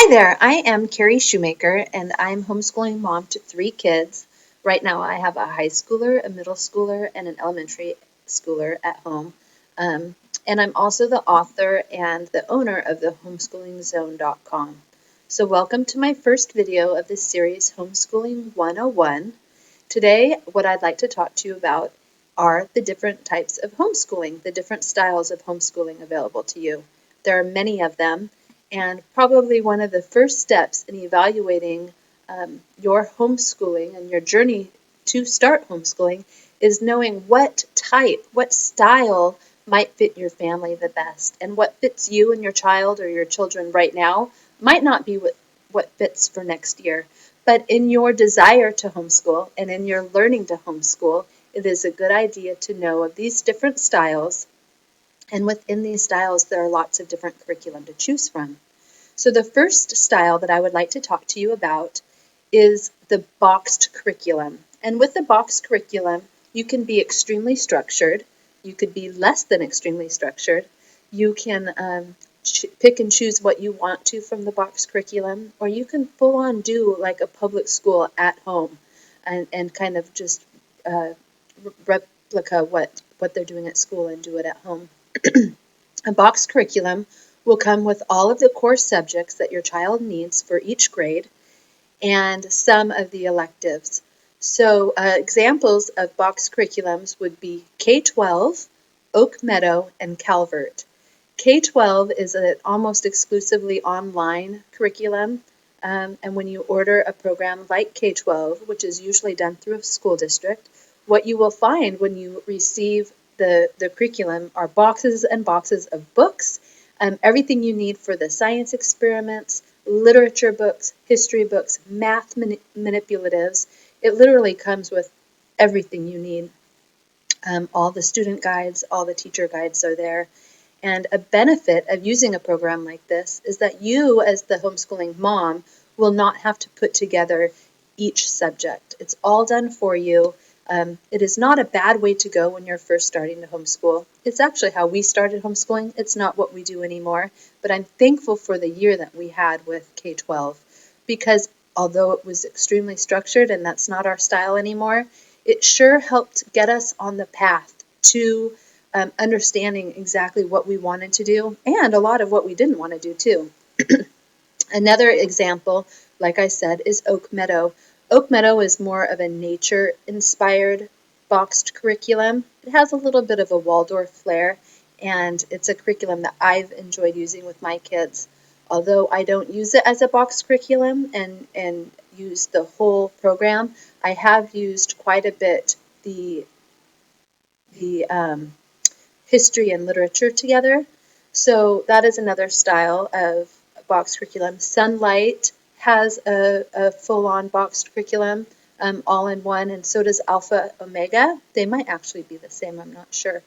Hi there, I am Cari Shoemaker, and I'm homeschooling mom to 3 kids. Right now, I have a high schooler, a middle schooler, and an elementary schooler at home. Um, and I'm also the author and the owner of the homeschoolingzone.com. So, welcome to my first video of this series, Homeschooling 101. Today, what I'd like to talk to you about are the different types of homeschooling, the different styles of homeschooling available to you. There are many of them, and probably one of the first steps in evaluating your homeschooling and your journey to start homeschooling is knowing what type, what style might fit your family the best. And what fits you and your child or your children right now might not be what fits for next year. But in your desire to homeschool and in your learning to homeschool, it is a good idea to know of these different styles. And within these styles, there are lots of different curriculum to choose from. So the first style that I would like to talk to you about is the boxed curriculum. And with the boxed curriculum, you can be extremely structured. You could be less than extremely structured. You can pick and choose what you want to from the boxed curriculum, or you can full on do like a public school at home and kind of just uh, replica what they're doing at school and do it at home. A boxed curriculum will come with all of the core subjects that your child needs for each grade and some of the electives. So examples of boxed curriculums would be K-12, Oak Meadow, and Calvert. K-12 is an almost exclusively online curriculum, and when you order a program like K-12, which is usually done through a school district, what you will find when you receive the curriculum are boxes and boxes of books, everything you need for the science experiments, literature books, history books, math manipulatives. It literally comes with everything you need. All the student guides, all the teacher guides are there. And a benefit of using a program like this is that you, as the homeschooling mom, will not have to put together each subject. It's all done for you. It is not a bad way to go when you're first starting to homeschool. It's actually how we started homeschooling. It's not what we do anymore, but I'm thankful for the year that we had with K-12 because although it was extremely structured and that's not our style anymore, it sure helped get us on the path to understanding exactly what we wanted to do and a lot of what we didn't want to do too. Another example, like I said, is Oak Meadow. Oak Meadow is more of a nature-inspired boxed curriculum. It has a little bit of a Waldorf flair, and it's a curriculum that I've enjoyed using with my kids. Although I don't use it as a boxed curriculum and use the whole program, I have used quite a bit the history and literature together. So that is another style of boxed curriculum. Sunlight has a full-on boxed curriculum, all in one, and so does Alpha Omega. They might actually be the same, I'm not sure.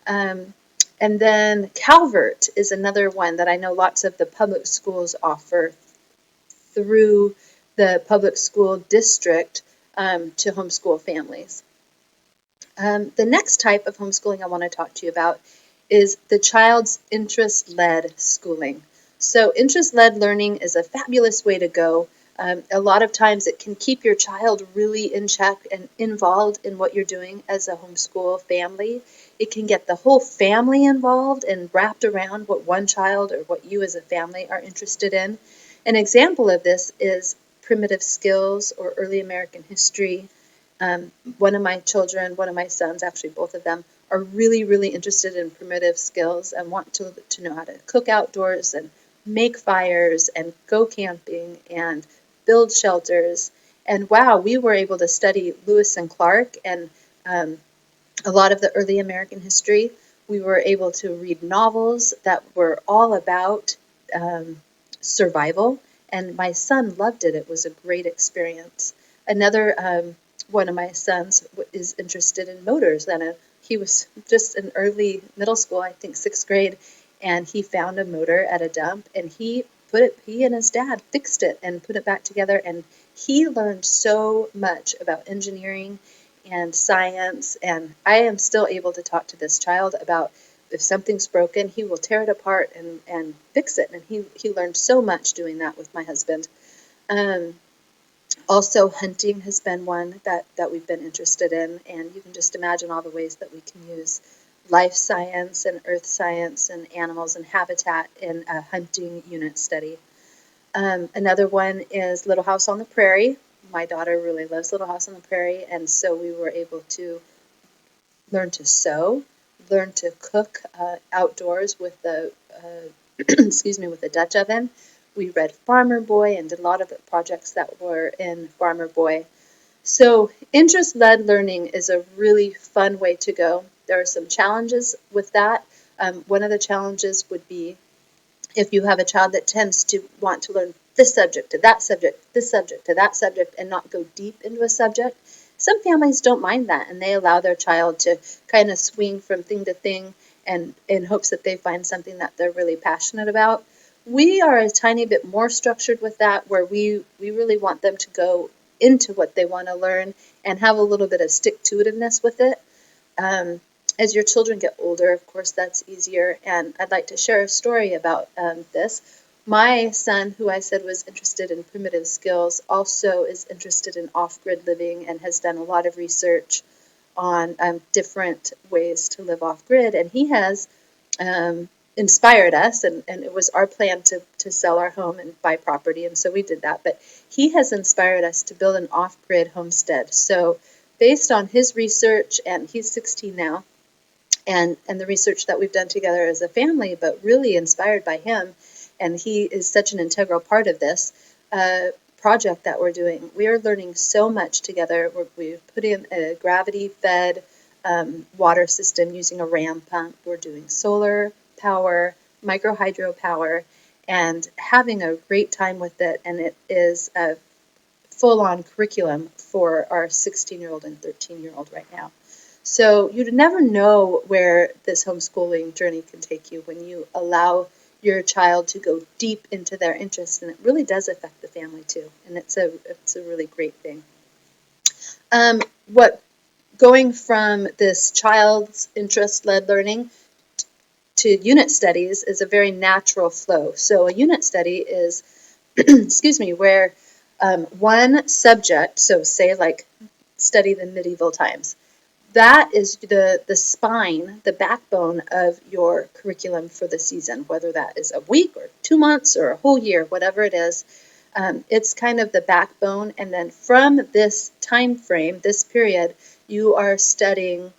And then Calvert is another one that I know lots of the public schools offer through the public school district to homeschool families. The next type of homeschooling I want to talk to you about is the child's interest-led schooling. So interest-led learning is a fabulous way to go. A lot of times it can keep your child really in check and involved in what you're doing as a homeschool family. It can get the whole family involved and wrapped around what one child or what you as a family are interested in. An example of this is primitive skills or early American history. One of my children, one of my sons, actually both of them, are really, really interested in primitive skills and want to know how to cook outdoors and make fires and go camping and build shelters. And wow, we were able to study Lewis and Clark and a lot of the early American history. We were able to read novels that were all about survival, and my son loved it. It was a great experience. Another one of my sons is interested in motors, and he was just in early middle school, I think 6th grade, and he found a motor at a dump, and he and his dad fixed it and put it back together, and he learned so much about engineering and science, and I am still able to talk to this child about if something's broken, he will tear it apart and fix it. And he learned so much doing that with my husband. Um, Also, hunting has been one that we've been interested in, and you can just imagine all the ways that we can use life science and earth science and animals and habitat in a hunting unit study. Another one is Little House on the Prairie. My daughter really loves Little House on the Prairie, and so we were able to learn to sew, learn to cook outdoors with the excuse me, with the Dutch oven. We read Farmer Boy and did a lot of projects that were in Farmer Boy. So interest-led learning is a really fun way to go. There are some challenges with that. One of the challenges would be if you have a child that tends to want to learn this subject to that subject, this subject to that subject, and not go deep into a subject. Some families don't mind that, and they allow their child to kind of swing from thing to thing and in hopes that they find something that they're really passionate about. We are a tiny bit more structured with that, where we really want them to go into what they want to learn and have a little bit of stick-to-itiveness with it. Um, as your children get older, of course, that's easier. And I'd like to share a story about this. My son, who I said was interested in primitive skills, also is interested in off-grid living and has done a lot of research on different ways to live off-grid. And he has inspired us, and it was our plan to sell our home and buy property, and so we did that. But he has inspired us to build an off-grid homestead. So based on his research, and he's 16 now, and the research that we've done together as a family, but really inspired by him, and he is such an integral part of this project that we're doing. We are learning so much together. We've put in a gravity-fed water system using a ram pump. We're doing solar power, micro hydro power, and having a great time with it. And it is a full-on curriculum for our 16-year-old and 13-year-old right now. So you'd never know where this homeschooling journey can take you when you allow your child to go deep into their interests, and it really does affect the family too, and it's a really great thing. What going from this child's interest-led learning to unit studies is a very natural flow. So a unit study is, excuse me, where one subject, so say like study the medieval times, that is the spine, the backbone of your curriculum for the season, whether that is a week or 2 months or a whole year, whatever it is. It's kind of the backbone, and then from this time frame, this period, you are studying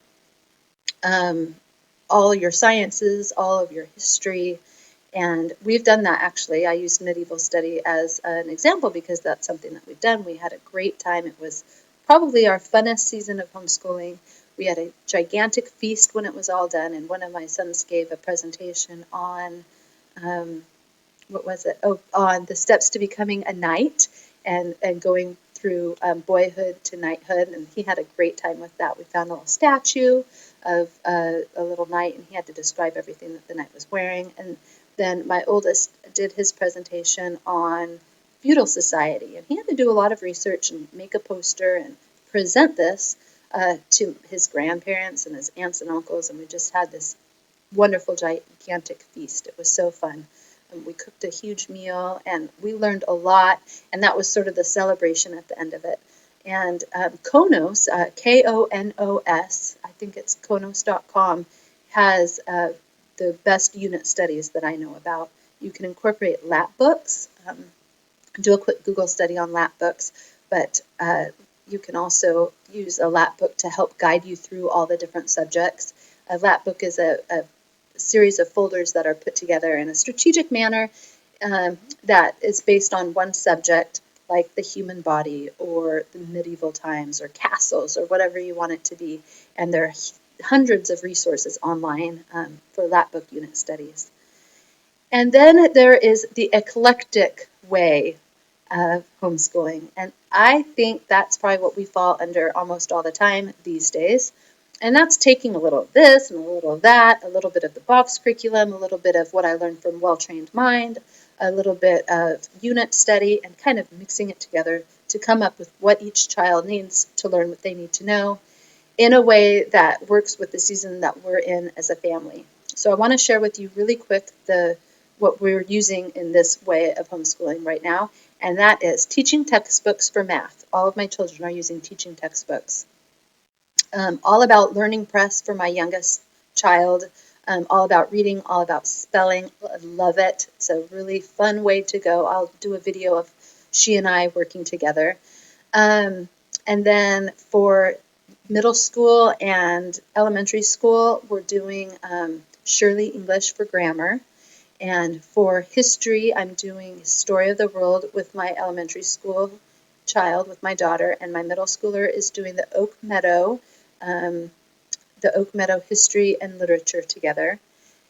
all your sciences, all of your history, and we've done that actually. I used medieval study as an example because that's something that we've done. We had a great time. It was probably our funnest season of homeschooling. We had a gigantic feast when it was all done, and one of my sons gave a presentation on, what was it? Oh, on the steps to becoming a knight and going through boyhood to knighthood, and he had a great time with that. We found a little statue of a little knight, and he had to describe everything that the knight was wearing. And then my oldest did his presentation on feudal society, and he had to do a lot of research and make a poster and present this to his grandparents and his aunts and uncles, and we just had this wonderful, gigantic feast. It was so fun. We cooked a huge meal, and we learned a lot, and that was sort of the celebration at the end of it. And Konos, Konos, I think it's konos.com, has the best unit studies that I know about. You can incorporate lap books, do a quick Google study on lap books, but you can also use a lap book to help guide you through all the different subjects. A lap book is a series of folders that are put together in a strategic manner that is based on one subject, like the human body or the medieval times or castles or whatever you want it to be. And there are hundreds of resources online for lap book unit studies. And then there is the eclectic way of homeschooling. And I think that's probably what we fall under almost all the time these days. And that's taking a little of this and a little of that, a little bit of the box curriculum, a little bit of what I learned from Well-Trained Mind, a little bit of unit study, and kind of mixing it together to come up with what each child needs to learn, what they need to know, in a way that works with the season that we're in as a family. So I want to share with you really quick what we're using in this way of homeschooling right now, and that is teaching textbooks for math. All of my children are using teaching textbooks. All about learning press for my youngest child, all about reading, all about spelling. I love it. It's a really fun way to go. I'll do a video of she and I working together. Um, and then for middle school and elementary school, we're doing Shirley English for grammar. And for history, I'm doing Story of the World with my elementary school child, with my daughter, and my middle schooler is doing um, the Oak Meadow history and literature together.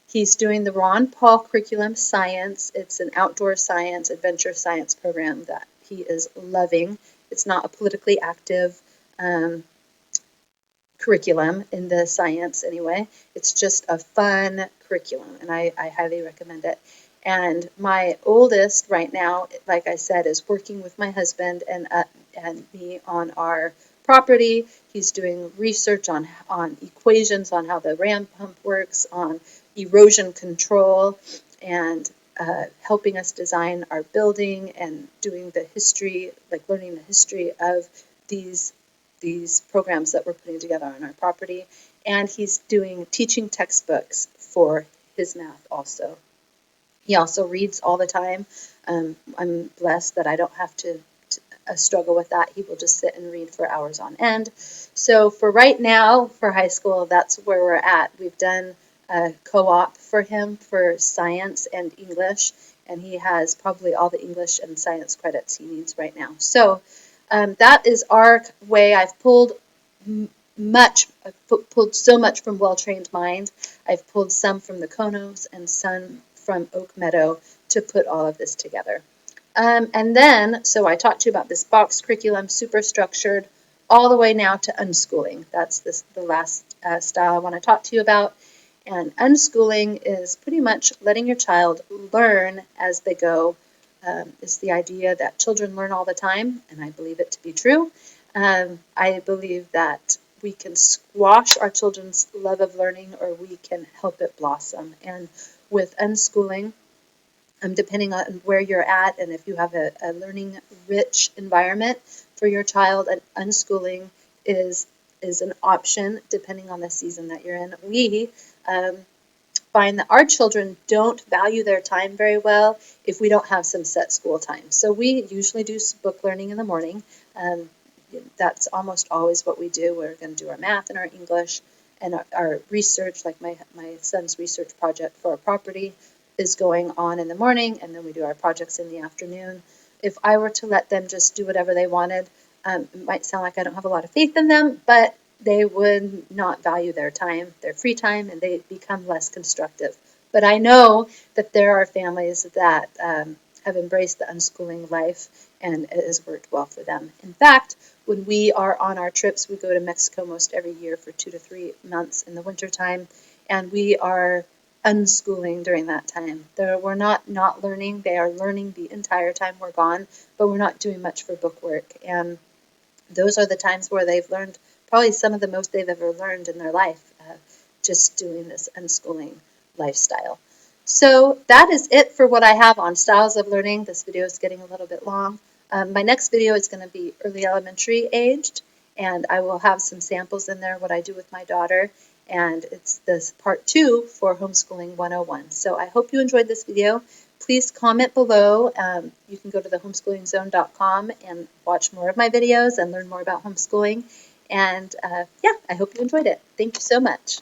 He's doing the Ron Paul curriculum science. It's an outdoor science, adventure science program that he is loving. It's not a politically active um, curriculum in the science anyway. It's just a fun curriculum, and I highly recommend it. And my oldest right now, like I said, is working with my husband and me on our property. He's doing research on equations, on how the ram pump works, on erosion control, and helping us design our building and doing the history, like learning the history of these programs that we're putting together on our property. And he's doing teaching textbooks for his math also. He also reads all the time. I'm blessed that I don't have to struggle with that. He will just sit and read for hours on end. So for right now, for high school, that's where we're at. We've done a co-op for him for science and English, and he has probably all the English and science credits he needs right now. So that is our way. I've pulled so much from Well Trained Mind. I've pulled some from the Konos and some from Oak Meadow to put all of this together. And then, so I talked to you about this box curriculum, super structured, all the way now to unschooling. That's the last style I want to talk to you about. And unschooling is pretty much letting your child learn as they go. It's the idea that children learn all the time, and I believe it to be true. I believe that we can squash our children's love of learning, or we can help it blossom. And with unschooling, depending on where you're at, and if you have a learning rich environment for your child, unschooling is an option depending on the season that you're in. We find that our children don't value their time very well if we don't have some set school time. So we usually do book learning in the morning. That's almost always what we do. We're going to do our math and our English and our research, like my son's research project for a property is going on in the morning, and then we do our projects in the afternoon. If I were to let them just do whatever they wanted, it might sound like I don't have a lot of faith in them, but they would not value their time, their free time, and they become less constructive. But I know that there are families that have embraced the unschooling life, and it has worked well for them. In fact, when we are on our trips, we go to Mexico most every year for 2 to 3 months in the wintertime, and we are unschooling during that time. We're not learning. They are learning the entire time we're gone, but we're not doing much for book work. And those are the times where they've learned probably some of the most they've ever learned in their life, just doing this unschooling lifestyle. So that is it for what I have on styles of learning. This video is getting a little bit long. My next video is going to be early elementary aged, and I will have some samples in there, what I do with my daughter, and it's this part 2 for Homeschooling 101. So I hope you enjoyed this video. Please comment below. You can go to thehomeschoolingzone.com and watch more of my videos and learn more about homeschooling. And yeah, I hope you enjoyed it. Thank you so much.